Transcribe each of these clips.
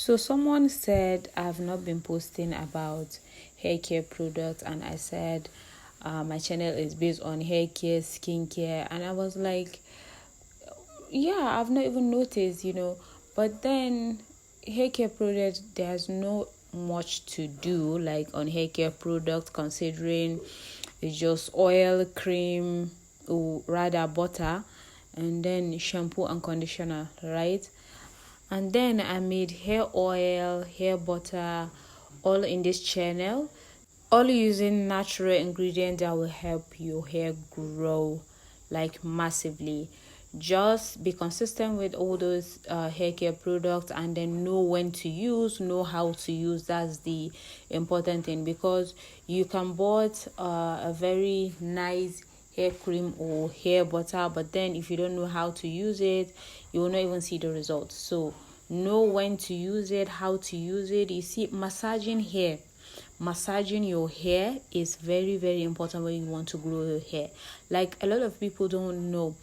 So someone said I've not been posting about hair care products, and I said my channel is based on hair care, skincare, and I was like, yeah, I've not even noticed, But then hair care products, there's no much to do like on hair care products, considering it's just oil, cream, or rather butter, and then shampoo and conditioner, right? And then I made hair oil, hair butter, all in this channel, all using natural ingredients that will help your hair grow like massively. Just be consistent with all those hair care products, and then know when to use, know how to use. That's the important thing, because you can buy a very nice hair cream or hair butter, but then if you don't know how to use it, you will not even see the results. So know when to use it, how to use it. You see, massaging your hair is very, very important when you want to grow your hair. Like, a lot of people don't know,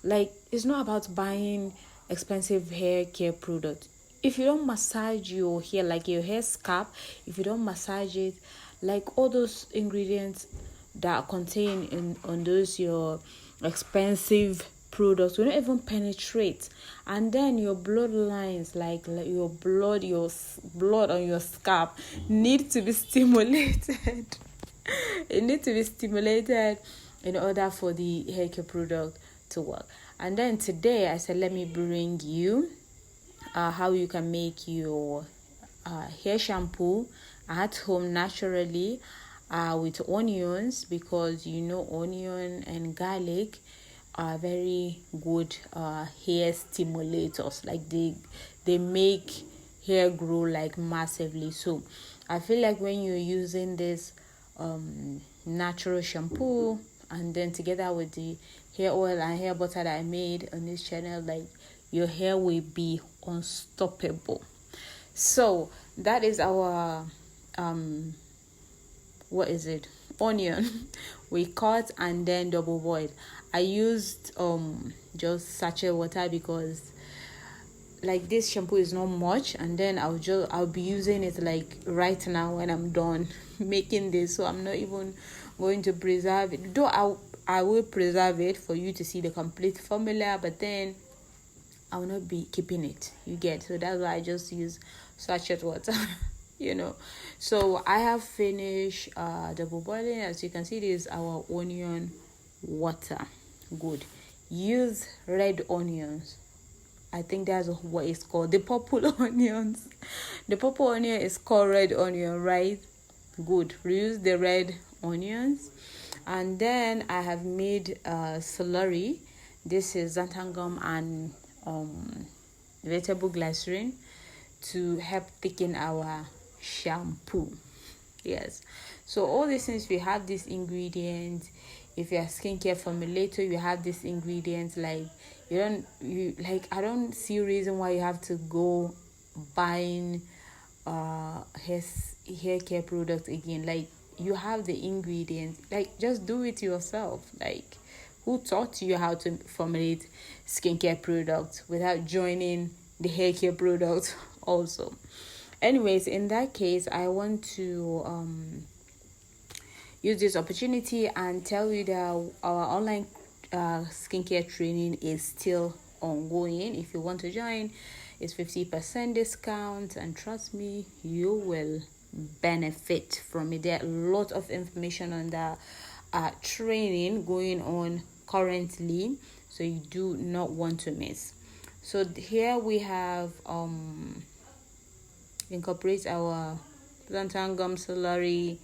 like, it's not about buying expensive hair care products. If you don't massage your hair, like your hair scalp, if you don't massage it, like all those ingredients that are contained on those your expensive products will not even penetrate, and then your bloodlines, like your blood on your scalp, need to be stimulated. It needs to be stimulated in order for the hair care product to work. And then today I said, let me bring you how you can make your hair shampoo at home naturally with onions, because onion and garlic are very good hair stimulators. Like, they make hair grow like massively. So I feel like when you're using this natural shampoo, and then together with the hair oil and hair butter that I made on this channel, like, your hair will be unstoppable. So that is our what is it, onion. We cut and then double boiled. I used just sachet water, because like this shampoo is not much, and then I'll be using it like right now when I'm done making this. So I'm not even going to preserve it, though I will preserve it for you to see the complete formula, but then I will not be keeping it, you get. So that's why I just use sachet water. So I have finished double boiling. As you can see, this is our onion water. Good. Use red onions. I think that's what it's called, the purple onions. The purple onion is called red onion, right? Good. Reuse the red onions. And then I have made celery. This is xanthan gum and vegetable glycerin to help thicken our shampoo. Yes. So all these things, we have these ingredients. If you're a skincare formulator, you have these ingredients. Like, I don't see a reason why you have to go buying hair care products again. Like, you have the ingredients. Like, just do it yourself. Like, who taught you how to formulate skincare products without joining the hair care products also? Anyways, in that case, I want to use this opportunity and tell you that our online skincare training is still ongoing. If you want to join, it's 50% discount, and trust me, you will benefit from it. There are a lot of information on the training going on currently, so you do not want to miss. So here we have incorporate our xanthan gum, celery,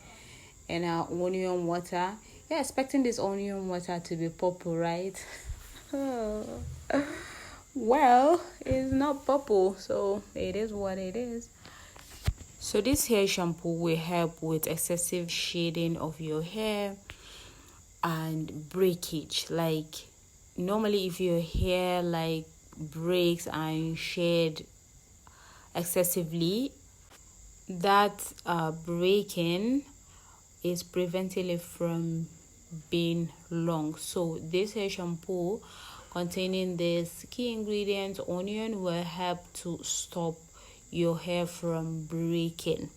and our onion water. You're expecting this onion water to be purple, right? Well, it's not purple, so it is what it is. So this hair shampoo will help with excessive shedding of your hair and breakage. Like, normally if your hair like breaks and shed excessively, that breaking is preventing it from being long. So this hair shampoo containing this key ingredient onion will help to stop your hair from breaking.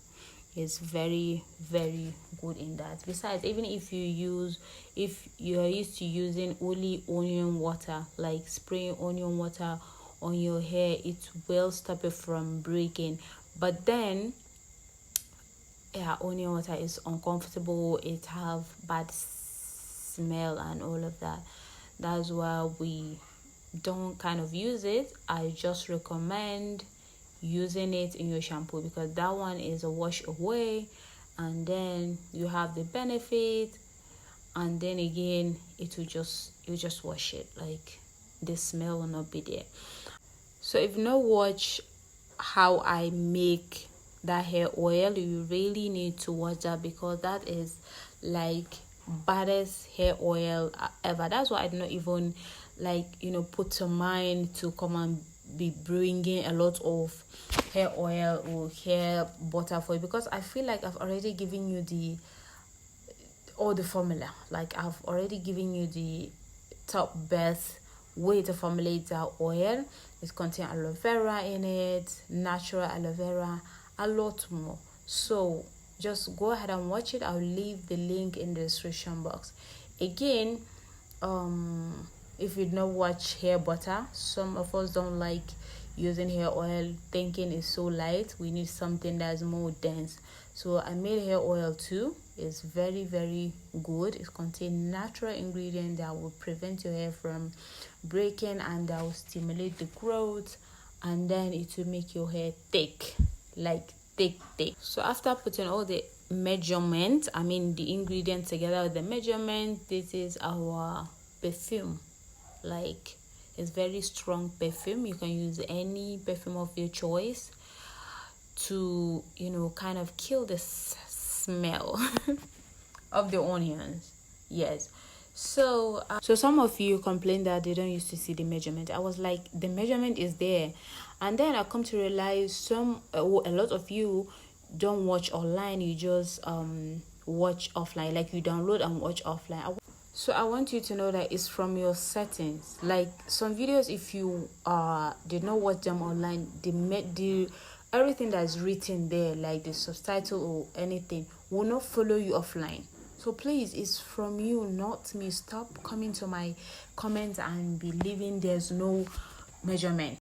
It's very very good in that. Besides, even if you're used to using only onion water, like spraying onion water on your hair, it will stop it from breaking. But then, yeah, onion water is uncomfortable, it have bad smell and all of that. That's why we don't kind of use it. I just recommend using it in your shampoo, because that one is a wash away, and then you have the benefit, and then again you just wash it, like the smell will not be there. So if you not watch how I make that hair oil, you really need to watch that, because that is like baddest hair oil ever. That's why I do not even like put to mind to come and be bringing a lot of hair oil or hair butter for you, because I feel like I've already given you the all the formula. Like I've already given you the top best way to formulate that oil. It contains aloe vera in it, natural aloe vera, a lot more. So just go ahead and watch it. I'll leave the link in the description box. Again, if you don't watch hair butter, some of us don't like using hair oil, thinking it's so light. We need something that's more dense. So I made hair oil too. It's very very good. It contains natural ingredients that will prevent your hair from breaking, and that will stimulate the growth, and then it will make your hair thick, like thick. So after putting all the measurement, the ingredients together with the measurement, this is our perfume. Like, it's very strong perfume. You can use any perfume of your choice to kind of kill the smell of the onions. Yes. So some of you complain that they don't used to see the measurement. I was like, the measurement is there, and then I come to realize a lot of you don't watch online. You just watch offline, like you download and watch offline. So I want you to know that it's from your settings. Like some videos, if you did not watch them online, the everything that's written there, like the subtitle or anything, will not follow you offline. So please, it's from you, not me. Stop coming to my comments and believing there's no measurement.